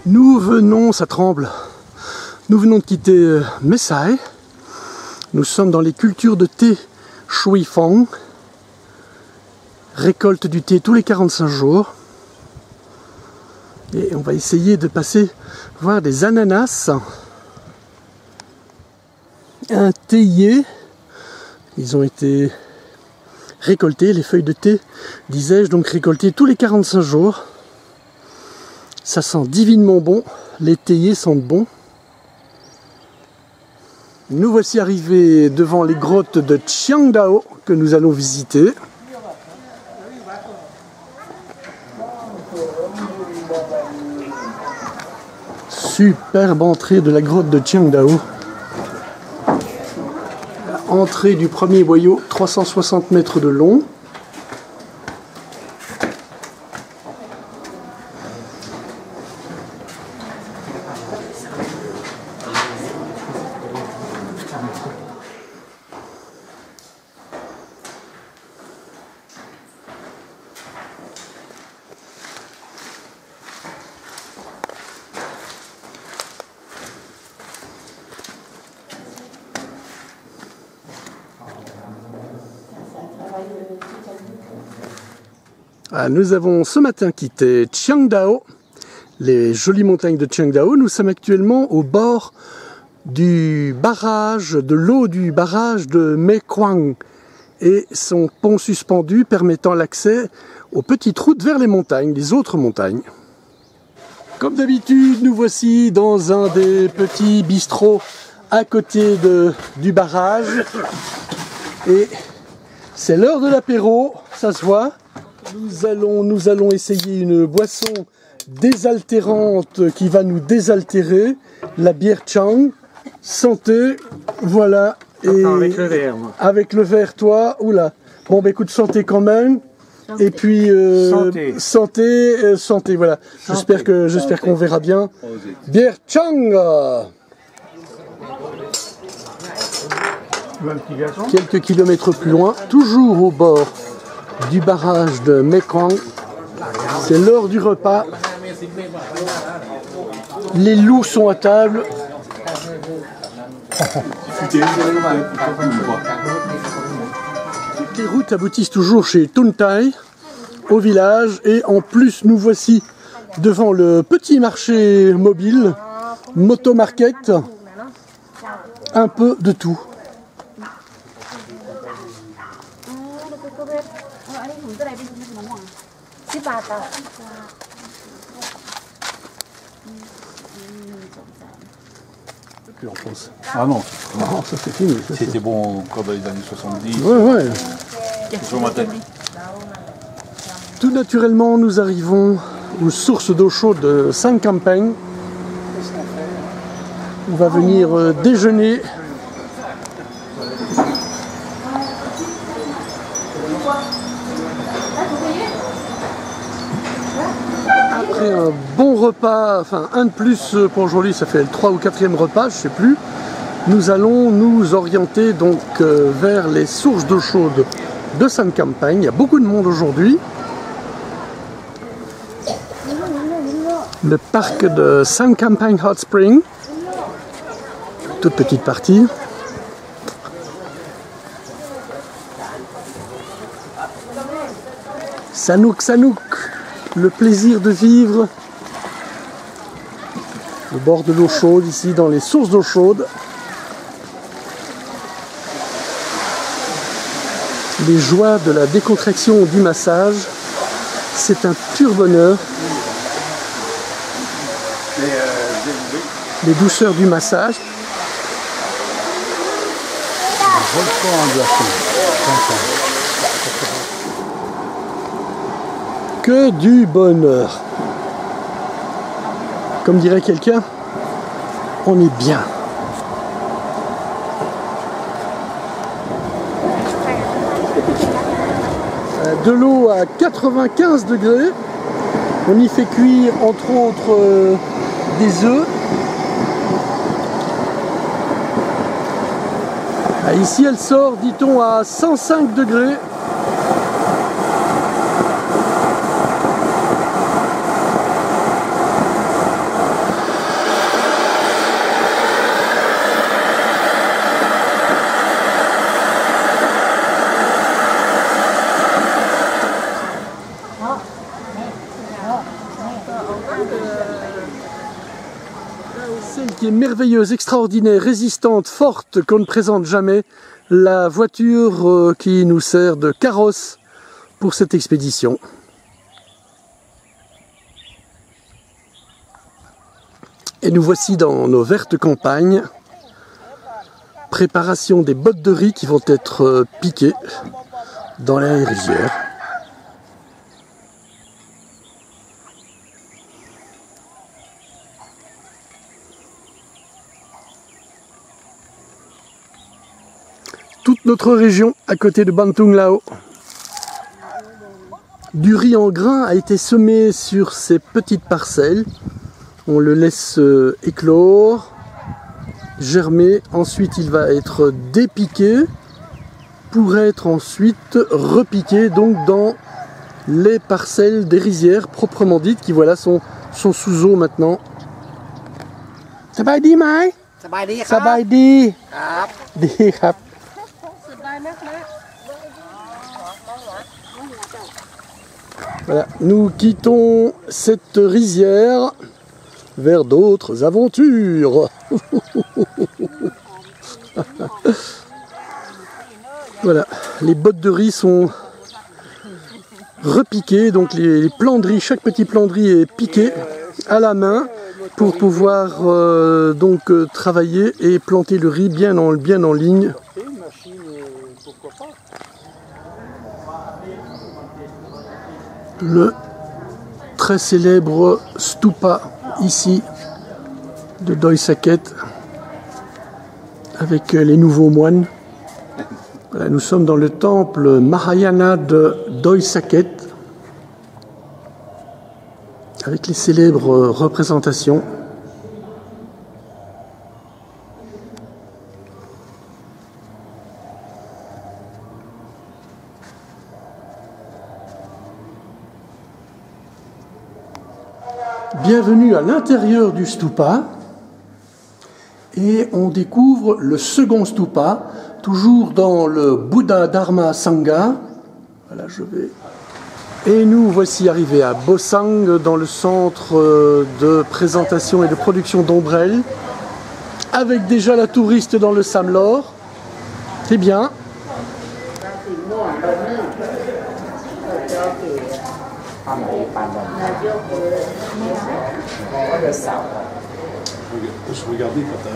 Nous venons, ça tremble, nous venons de quitter Mesai. Nous sommes dans les cultures de thé Shui Fong. Récolte du thé tous les 45 jours. Et on va essayer de passer voir des ananas. Un théier. Ils ont été récoltés, les feuilles de thé, disais-je, donc récoltées tous les 45 jours. Ça sent divinement bon, les théiers sentent bon. Nous voici arrivés devant les grottes de Qiangdao que nous allons visiter. Superbe entrée de la grotte de Qiangdao. Entrée du premier boyau, 360 mètres de long. Nous avons ce matin quitté Qiangdao, les jolies montagnes de Qiangdao. Nous sommes actuellement au bord du barrage, de l'eau du barrage de Mequang et son pont suspendu permettant l'accès aux petites routes vers les montagnes, les autres montagnes. Comme d'habitude, nous voici dans un des petits bistrots à côté du barrage. Et c'est l'heure de l'apéro, ça se voit. Nous allons essayer une boisson désaltérante qui va nous désaltérer, la bière Chang. Santé, voilà. Et avec le verre, moi. Avec le verre, toi, oula. Bon, bah écoute, santé quand même. Santé. Et puis, santé, voilà. J'espère qu'on verra bien. Bière Chang. Quelques kilomètres plus loin, toujours au bord du barrage de Mequang. C'est l'heure du repas. Les loups sont à table. Toutes les routes aboutissent toujours chez Tuntai, au village. Et en plus, nous voici devant le petit marché mobile, Moto Market. Un peu de tout. Plus en France. Ah non, non, ça c'est fini. C'était bon encore dans les années 70. Ouais. Sur ma tête. Tout naturellement, nous arrivons aux sources d'eau chaude de Saint-Campeng. On va venir déjeuner. Après un bon repas, enfin un de plus pour aujourd'hui, ça fait le 3e ou 4e repas, je sais plus. Nous allons nous orienter donc vers les sources d'eau chaude de Saint-Campeng. Il y a beaucoup de monde aujourd'hui. Le parc de Saint-Campeng Hot Spring. Toute petite partie. Sanouk, le plaisir de vivre au bord de l'eau chaude, ici dans les sources d'eau chaude. Les joies de la décontraction du massage, c'est un pur bonheur. Les douceurs du massage. Que du bonheur. Comme dirait quelqu'un, on est bien. De l'eau à 95 degrés. On y fait cuire entre autres des œufs. Ici elle sort, dit-on, à 105 degrés. Celle qui est merveilleuse, extraordinaire, résistante, forte, qu'on ne présente jamais, la voiture qui nous sert de carrosse pour cette expédition. Et nous voici dans nos vertes campagnes. Préparation des bottes de riz qui vont être piquées dans la rizière. Toute notre région à côté de Bantung Lao. Du riz en grain a été semé sur ces petites parcelles. On le laisse éclore, germer, ensuite il va être dépiqué pour être ensuite repiqué donc dans les parcelles des rizières proprement dites qui voilà sont sous eau maintenant. Sabai mai? Sabai di. Di khap. Voilà, nous quittons cette rizière vers d'autres aventures. Voilà, les bottes de riz sont repiquées, donc les plants de riz, chaque petit plant de riz est piqué à la main pour pouvoir travailler et planter le riz bien en ligne. Le très célèbre stupa ici de Doi Saket avec les nouveaux moines. Voilà, nous sommes dans le temple Mahayana de Doi Saket avec les célèbres représentations. Bienvenue à l'intérieur du stupa et on découvre le second stupa, toujours dans le Bouddha Dharma Sangha. Voilà, Et nous voici arrivés à Bosang, dans le centre de présentation et de production d'ombrelles, avec déjà la touriste dans le Samlor. C'est bien. Je regardais quand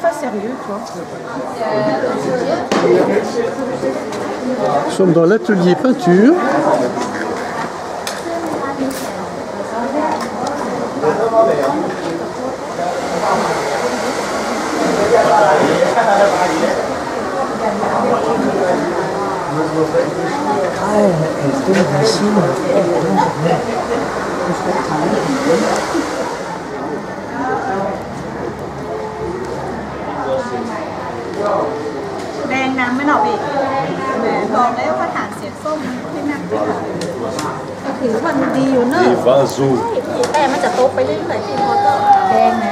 Pas sérieux, toi. Nous sommes dans l'atelier peinture. Đen nằm mới nọ bị còn nếu có thả xiếtส้มที่นั่นถือมันดีอยู่เนอะ vazou. แต่มันจะโตไปเรื่อยๆที่มอเตอร์แดงนะ